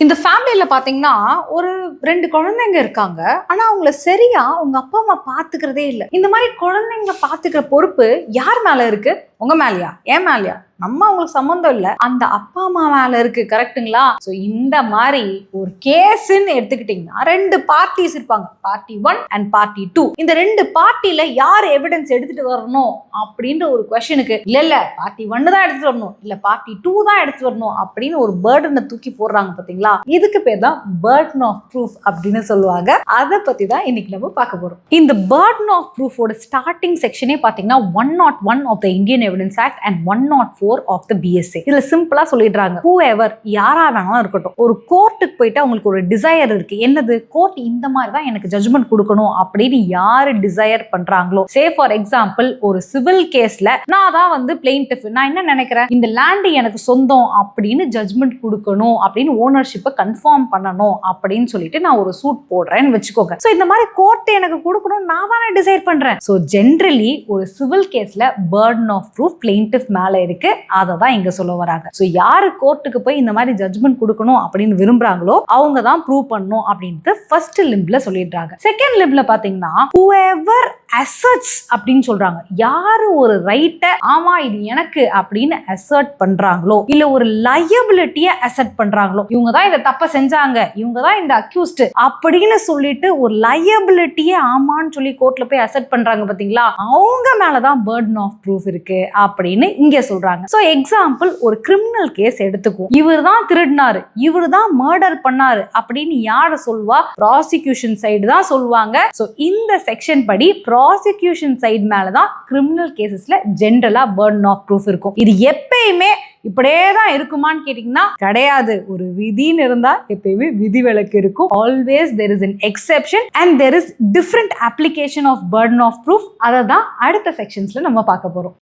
இந்த ஃபேமிலியில பாத்தீங்கன்னா ஒரு 2 குழந்தைங்க இருக்காங்க. ஆனா அவங்கள சரியா உங்க அப்பா அம்மா பாத்துக்கிறதே இல்ல. இந்த மாதிரி குழந்தைங்கள பாத்துக்கிற பொறுப்பு யார் மேல இருக்கு? உங்க மேலயா? ஏன் மேலயா? நம்ம அவங்களுக்கு சம்மந்தம் இல்ல, அந்த அப்பா அம்மா மேல இருக்கு. கரெக்ட்டுங்களா? சோ இந்த மாதிரி ஒரு கேஸ்ன்னு எடுத்துக்கிட்டீங்கன்னா 2 பார்ட்டிஸ் இருப்பாங்க. Party 1 and party 2. இந்த 2 பார்ட்டில யார் எவிடன்ஸ் எடுத்துட்டு வரணும் அப்படின்ற ஒரு கொஸ்டினுக்கு இல்ல பார்ட்டி 1 தான் எடுத்துட்டு வரணும், இல்ல பார்ட்டி 2 தான் எடுத்துட்டு வரணும் அப்படின்னு ஒரு பர்டனை தூக்கி போடுறாங்க பாத்தீங்களா? இதுக்கு பேர் தான் பர்டன் ஆஃப் ப்ரூஃப் அப்படின்னு சொல்லுவாங்க. அதை பத்தி தான் இன்னைக்கு நம்ம பார்க்க போறோம். இந்த பர்டன் ஆஃப் ப்ரூஃபோட ஸ்டார்டிங் செக்ஷனே பாத்தீங்கன்னா 101 of the Indian evidence act and 104 of the BSA. இதுல சிம்பிளா சொல்லிடுறாங்க, whoever யாரா வேணாலும் இருக்கட்டும், ஒரு கோர்ட்டுக்கு போயிட்டு அவங்களுக்கு ஒரு டிசையர் இருக்கு. என்னது? கோர்ட் இந்த மாதிரி தான் எனக்கு ஜட்ஜ்மெண்ட் கொடுக்கணும் அப்படின்னு யாரு டிசையர் பண்றாங்களோ, சே ஃபார் எக்ஸாம்பிள் ஒரு சிவில் கேஸ்ல நான் தான் வந்து பிளெயின்டிஃப், நான் என்ன நினைக்கிறேன், இந்த லேண்ட் எனக்கு சொந்தம் அப்படின்னு ஜட்ஜ்மெண்ட் கொடுக்கணும் அப்படின்னு ஓனர்ஷிப்பை கன்ஃபார்ம் பண்ணணும் அப்படின்னு சொல்லிட்டு நான் ஒரு சூட் போடுறேன்னு வச்சுக்கோங்க. சோ இந்த மாதிரி கோர்ட் எனக்கு கொடுக்கணும், நான் தானே டிசைட் பண்றேன். சோ ஜென்ரலி ஒரு சிவில் கேஸ்ல பர்டன் ஆஃப் ப்ரூஃப் பிளெயின்டிஃப் மேல இருக்கு. அதை தான் இங்க சொல்ல வராங்க. சோ யாரு கோர்ட்டுக்கு போய் இந்த மாதிரி ஜட்ஜ்மெண்ட் கொடுக்கணும் அப்படின்னு விரும்புறாங்களோ அவங்க தான் ப்ரூவ் பண்ணணும் அப்படின்ட்டு ஃபர்ஸ்ட் லிம்ப்ல சொல்லிடுறாங்க. செகண்ட் லிம்ப்ல பாத்தீங்கன்னா whoever asserts அப்படின்னு சொல்றாங்க. யாரு ஒரு ரைட்டை ஆமா இது எனக்கு அப்படின்னு அசர்ட் பண்றாங்களோ, இல்ல ஒரு லயபிலிட்டியை அசர்ட் பண்றாங்களோ, இவங்க தான் இந்த தப்பை செஞ்சாங்க, இவங்க தான் இந்த அக்யூஸ்ட் அப்படின்னு சொல்லிட்டு ஒரு லயபிலிட்டியை ஆமான்னு சொல்லி கோர்ட்ல போய் அசர்ட் பண்றாங்க பாத்தீங்களா, அவங்க மேலதான் பர்டன் ஆஃப் ப்ரூஃப் இருக்கு அப்படின்னு இங்க சொல்றாங்க. சோ எக்ஸாம்பிள் ஒரு கிரிமினல் கேஸ் எடுத்துக்கும். இவர் தான் திருடினாரு, இவர் தான் மர்டர் பண்ணாரு அப்படின்னு யார சொல்வா? ப்ராசிக்யூஷன் சைடு தான் சொல்லுவாங்க. சோ இந்த செக்ஷன் படி ப்ராசிக்யூஷன் சைடு மேலதான் கிரிமினல் கேசஸ்ல ஜெனரலா பர்டன் ஆஃப் ப்ரூஃப் இருக்கும். இது எப்பயுமே இப்படியே தான் இருக்குமான்னு கேட்டீங்கன்னா கிடையாது. ஒரு விதின்னு இருந்தா எப்பயுமே விதிவிலக்கு இருக்கும். Always there is an exception and there is different application of burden of proof. அதை தான் அடுத்த செக்ஷன்ஸ்ல நம்ம பார்க்க போறோம்.